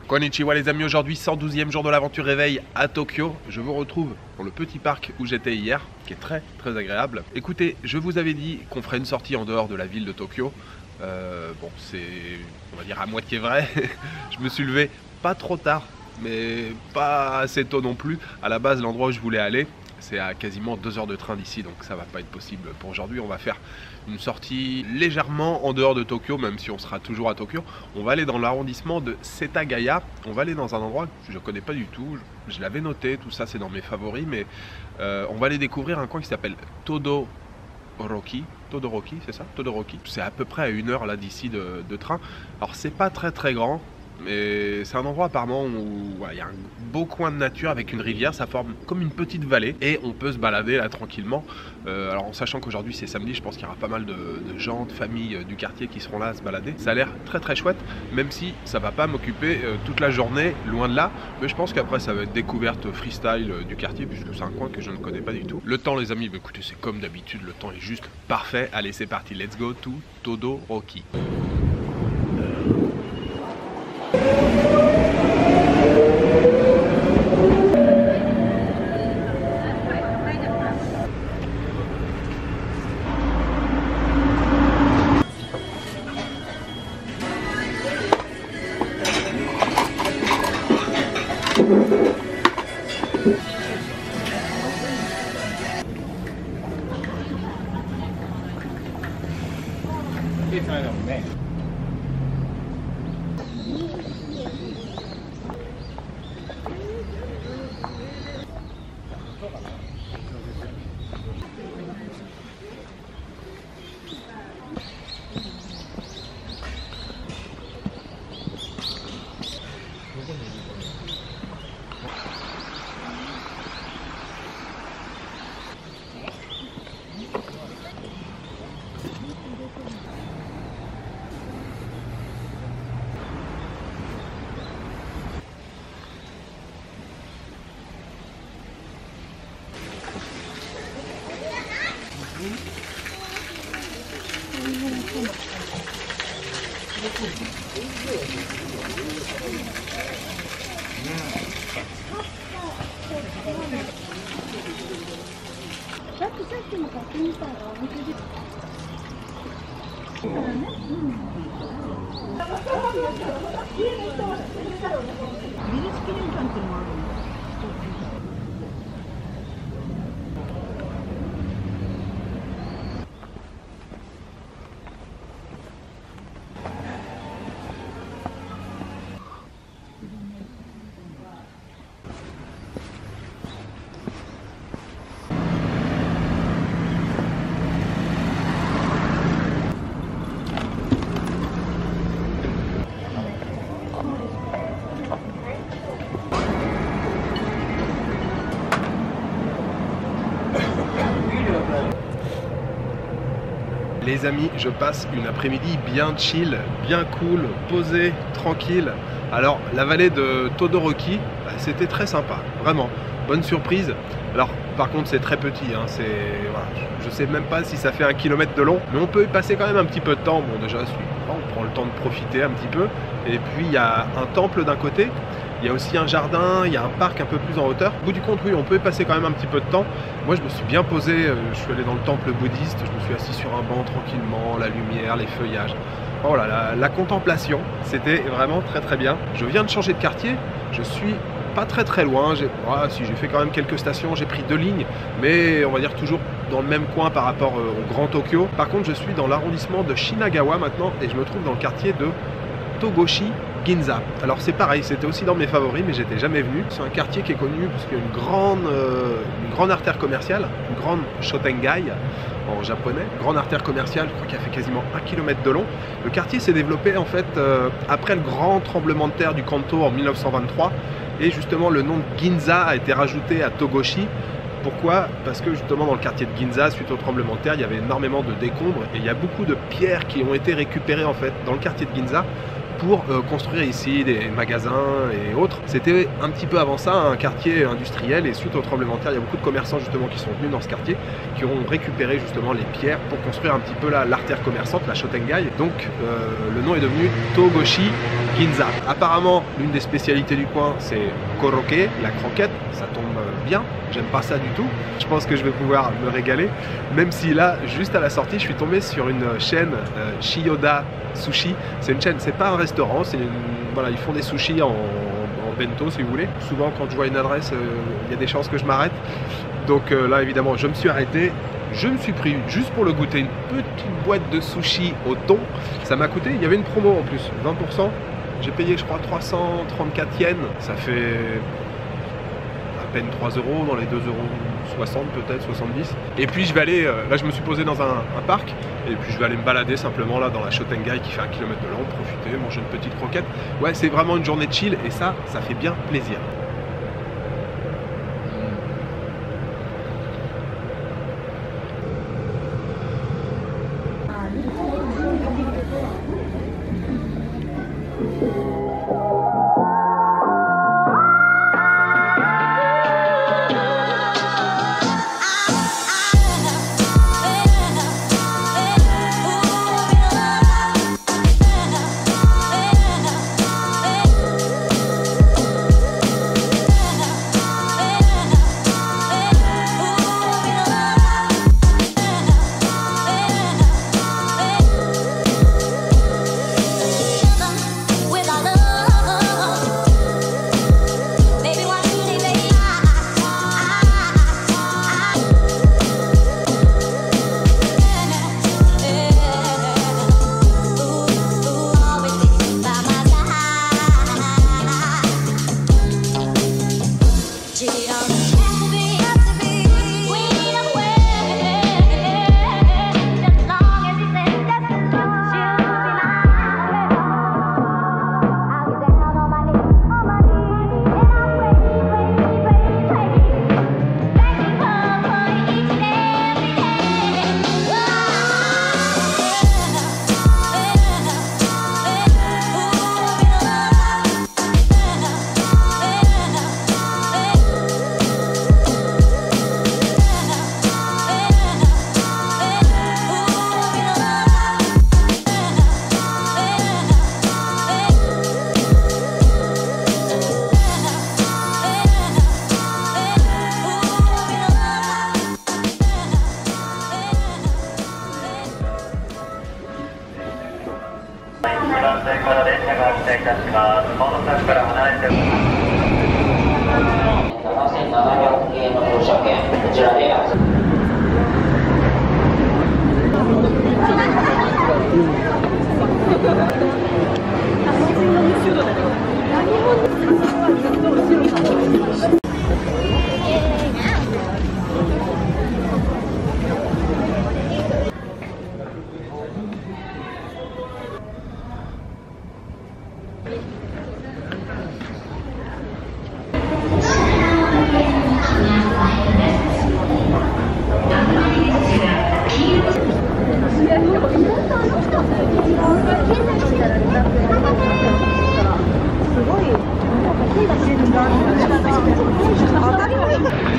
Konnichiwa les amis, aujourd'hui 112e jour de l'aventure réveil à Tokyo. Je vous retrouve dans le petit parc où j'étais hier, qui est très agréable. Écoutez, je vous avais dit qu'on ferait une sortie en dehors de la ville de Tokyo. Bon, c'est, on va dire, à moitié vrai. Je me suis levé pas trop tard, mais pas assez tôt non plus. À la base, l'endroit où je voulais aller, c'est à quasiment 2 heures de train d'ici, donc ça va pas être possible pour aujourd'hui. On va faire une sortie légèrement en dehors de Tokyo, même si on sera toujours à Tokyo. On va aller dans l'arrondissement de Setagaya. On va aller dans un endroit que je connais pas du tout. Je l'avais noté, tout ça c'est dans mes favoris, mais on va aller découvrir un coin qui s'appelle Todoroki. Todoroki, c'est ça? Todoroki. C'est à peu près à 1 heure là d'ici de train. Alors c'est pas très grand, mais c'est un endroit apparemment où il y a un beau coin de nature avec une rivière, ça forme comme une petite vallée et on peut se balader là tranquillement. Alors en sachant qu'aujourd'hui c'est samedi, je pense qu'il y aura pas mal de gens, de familles du quartier qui seront là à se balader. Ça a l'air très chouette, même si ça va pas m'occuper toute la journée, loin de là, mais je pense qu'après ça va être découverte freestyle du quartier puisque c'est un coin que je ne connais pas du tout. Le temps les amis, bah, écoutez, c'est comme d'habitude, le temps est juste parfait. Allez c'est parti, let's go to Todoroki. Les amis, je passe une après-midi bien chill, bien cool, posé, tranquille. Alors la vallée de Todoroki, bah, c'était très sympa, vraiment, bonne surprise. Alors par contre c'est très petit, hein, voilà, je sais même pas si ça fait 1 kilomètre de long, mais on peut y passer quand même un petit peu de temps. Bon déjà on prend le temps de profiter un petit peu. Et puis il y a un temple d'un côté, il y a aussi un jardin, il y a un parc un peu plus en hauteur. Au bout du compte, oui, on peut y passer quand même un petit peu de temps. Moi, je me suis bien posé, je suis allé dans le temple bouddhiste, je me suis assis sur un banc tranquillement, la lumière, les feuillages. Voilà, la contemplation, c'était vraiment très bien. Je viens de changer de quartier, je suis pas très loin. J'ai fait quand même quelques stations, j'ai pris 2 lignes, mais on va dire toujours dans le même coin par rapport au Grand Tokyo. Par contre, je suis dans l'arrondissement de Shinagawa maintenant et je me trouve dans le quartier de Togoshi Ginza. Alors c'est pareil, c'était aussi dans mes favoris, mais j'étais jamais venu. C'est un quartier qui est connu parce qu'il y a une grande artère commerciale, une grande Shotengai en japonais, grande artère commerciale, je crois qu'elle fait quasiment 1 kilomètre de long. Le quartier s'est développé en fait après le grand tremblement de terre du Kanto en 1923 et justement le nom de Ginza a été rajouté à Togoshi. Pourquoi? Parce que justement dans le quartier de Ginza, suite au tremblement de terre, il y avait énormément de décombres et il y a beaucoup de pierres qui ont été récupérées en fait dans le quartier de Ginza pour construire ici des magasins et autres. C'était un petit peu avant ça un quartier industriel, et suite au tremblement de terre, il y a beaucoup de commerçants justement qui sont venus dans ce quartier, qui ont récupéré justement les pierres pour construire un petit peu l'artère commerçante, la Shotengai. Donc le nom est devenu Togoshi Ginza. Apparemment, l'une des spécialités du coin, c'est korokke, la croquette. Ça tombe bien, j'aime pas ça du tout. Je pense que je vais pouvoir me régaler, même si là, juste à la sortie, je suis tombé sur une chaîne Shiyoda Sushi. C'est une chaîne, c'est pas un restaurant, c'est voilà, ils font des sushis en bento si vous voulez. Souvent quand je vois une adresse, il y a des chances que je m'arrête. Donc là évidemment je me suis arrêté. Je me suis pris juste pour le goûter une petite boîte de sushi au thon. Ça m'a coûté, il y avait une promo en plus, 20%. J'ai payé je crois 334 yens. Ça fait à peine 3 euros, dans les 2,60 € peut-être, 70. Et puis je vais aller, là je me suis posé dans un parc, et puis je vais aller me balader simplement là dans la Shotengai qui fait 1 km de long, profiter, manger une petite croquette. Ouais, c'est vraiment une journée de chill, et ça fait bien plaisir.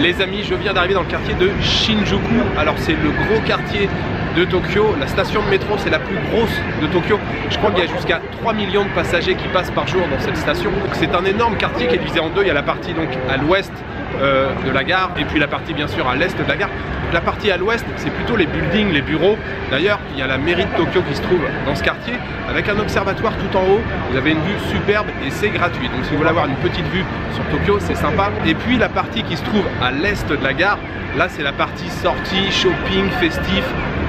Les amis, je viens d'arriver dans le quartier de Shinjuku. Alors c'est le gros quartier de Tokyo. La station de métro, c'est la plus grosse de Tokyo. Je crois qu'il y a jusqu'à 3 millions de passagers qui passent par jour dans cette station. C'est un énorme quartier qui est divisé en deux. Il y a la partie donc à l'ouest de la gare, et puis la partie bien sûr à l'est de la gare. Donc la partie à l'ouest, c'est plutôt les buildings, les bureaux. D'ailleurs, il y a la mairie de Tokyo qui se trouve dans ce quartier, avec un observatoire tout en haut. Vous avez une vue superbe et c'est gratuit. Donc si vous voulez avoir une petite vue sur Tokyo, c'est sympa. Et puis la partie qui se trouve à l'est de la gare, là c'est la partie sortie, shopping, festif.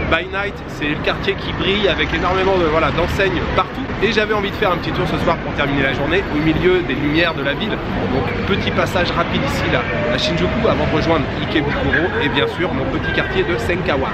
By Night, c'est le quartier qui brille avec énormément d'enseignes partout. Et j'avais envie de faire un petit tour ce soir pour terminer la journée au milieu des lumières de la ville. Donc petit passage rapide ici là à Shinjuku avant de rejoindre Ikebukuro et bien sûr mon petit quartier de Senkawa.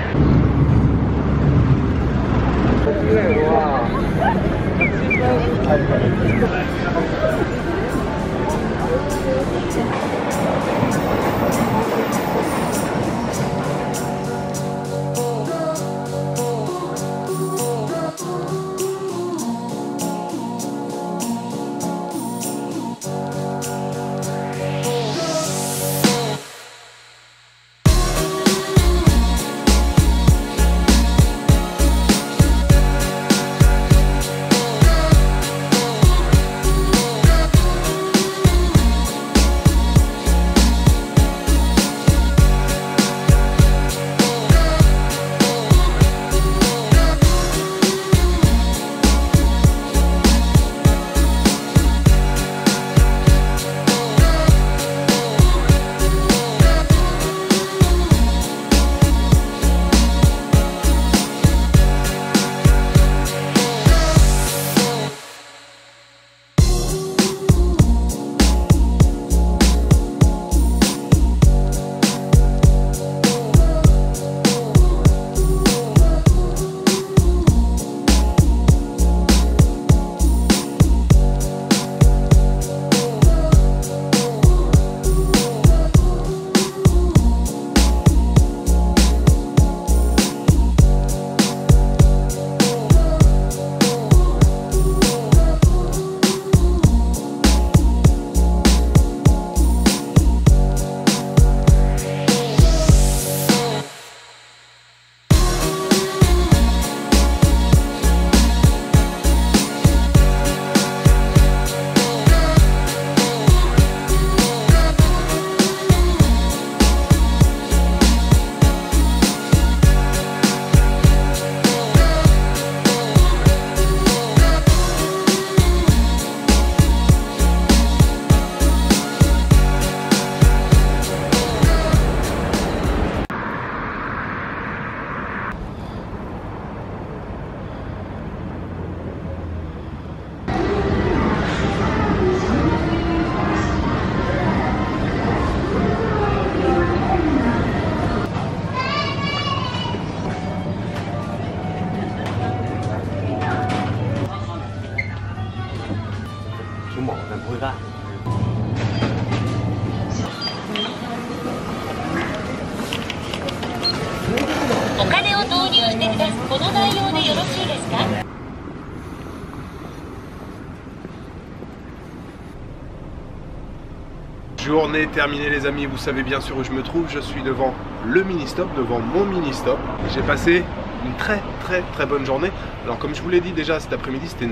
Journée terminée les amis, vous savez bien sûr où je me trouve, je suis devant le mini-stop, devant mon mini-stop. J'ai passé une très bonne journée. Alors comme je vous l'ai dit déjà cet après-midi, c'était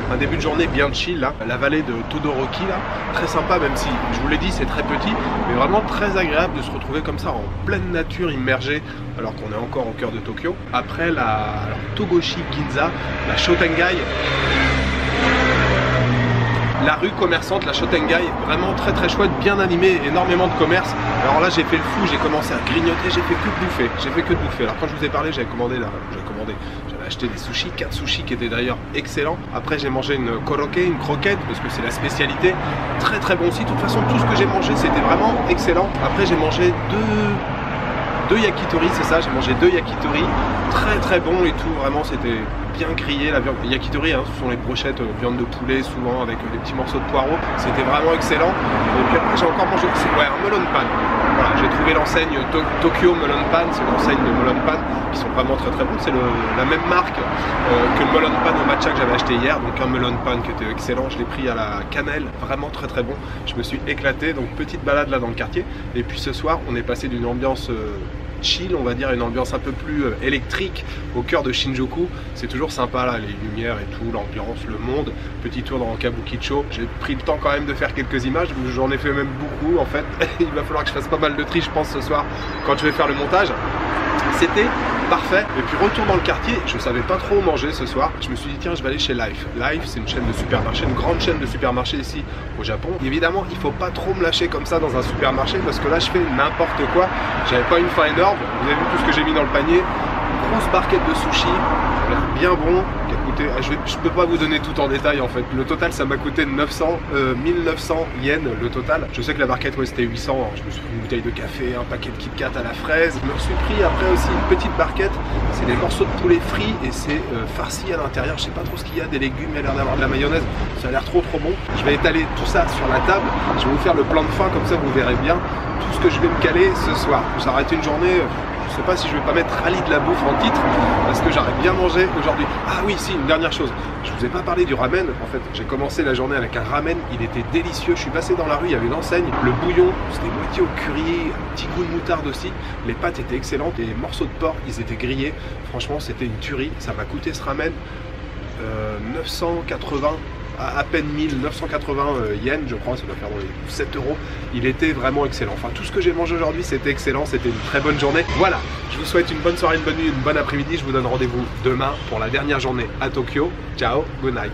un début de journée bien chill là. La vallée de Todoroki là, très sympa, même si je vous l'ai dit c'est très petit, mais vraiment très agréable de se retrouver comme ça en pleine nature immergée alors qu'on est encore au cœur de Tokyo. Après alors, Togoshi Ginza, la Shotengai, la rue commerçante, la Shotengai, vraiment très chouette, bien animée, énormément de commerce. Alors là j'ai fait le fou, j'ai commencé à grignoter, j'ai fait que de bouffer. Alors quand je vous ai parlé, j'avais acheté des sushis, 4 sushis qui étaient d'ailleurs excellents. Après j'ai mangé une korokke, une croquette, parce que c'est la spécialité. Très bon aussi, de toute façon tout ce que j'ai mangé c'était vraiment excellent. Après j'ai mangé deux yakitori, c'est ça, j'ai mangé 2 yakitori, très bon et tout, vraiment c'était bien grillé la viande. Yakitori, hein, ce sont les brochettes viande de poulet, souvent avec des petits morceaux de poireaux, c'était vraiment excellent. Et puis après j'ai encore mangé un melon pan. Voilà, j'ai trouvé l'enseigne Tokyo Melon Pan, c'est l'enseigne de Melon Pan qui sont vraiment très bons. C'est la même marque que le melon pan au matcha que j'avais acheté hier, donc un melon pan qui était excellent. Je l'ai pris à la cannelle, vraiment très bon. Je me suis éclaté, donc petite balade là dans le quartier. Et puis ce soir, on est passé d'une ambiance chill, on va dire, une ambiance un peu plus électrique au cœur de Shinjuku. C'est toujours sympa là, les lumières et tout, l'ambiance, le monde. Petit tour dans Kabukicho. J'ai pris le temps quand même de faire quelques images, j'en ai fait même beaucoup en fait. Il va falloir que je fasse pas mal de tri je pense ce soir quand je vais faire le montage. C'était parfait. Et puis retour dans le quartier, je savais pas trop manger ce soir. Je me suis dit tiens, je vais aller chez Life. Life, c'est une chaîne de supermarché, une grande chaîne de supermarché ici au Japon. Évidemment, il faut pas trop me lâcher comme ça dans un supermarché parce que là je fais n'importe quoi. J'avais pas une faim énorme. Vous avez vu tout ce que j'ai mis dans le panier. Grosse barquette de sushis, bien bon, qui a coûté, je peux pas vous donner tout en détail en fait. Le total ça m'a coûté 1900 yens le total. Je sais que la barquette ouais, c'était 800, hein. Je me suis pris une bouteille de café, un paquet de Kit Kat à la fraise. Je me suis pris après aussi une petite barquette, c'est des morceaux de poulet frit et c'est farci à l'intérieur. Je sais pas trop ce qu'il y a, des légumes, il a l'air d'avoir de la mayonnaise, ça a l'air trop bon. Je vais étaler tout ça sur la table, je vais vous faire le plan de fin comme ça vous verrez bien tout ce que je vais me caler ce soir. Ça aurait été une journée. Je sais pas si je vais pas mettre rallye de la bouffe en titre parce que j'aurais bien mangé aujourd'hui. Ah oui, si, une dernière chose. Je vous ai pas parlé du ramen. En fait, j'ai commencé la journée avec un ramen. Il était délicieux. Je suis passé dans la rue, il y avait une enseigne. Le bouillon, c'était moitié au curry, un petit goût de moutarde aussi. Les pâtes étaient excellentes. Et les morceaux de porc, ils étaient grillés. Franchement, c'était une tuerie. Ça m'a coûté ce ramen 980. À peine 1980 yens, je crois, ça doit faire 7 euros. Il était vraiment excellent. Enfin, tout ce que j'ai mangé aujourd'hui, c'était excellent. C'était une très bonne journée. Voilà, je vous souhaite une bonne soirée, une bonne nuit, une bonne après-midi. Je vous donne rendez-vous demain pour la dernière journée à Tokyo. Ciao, good night.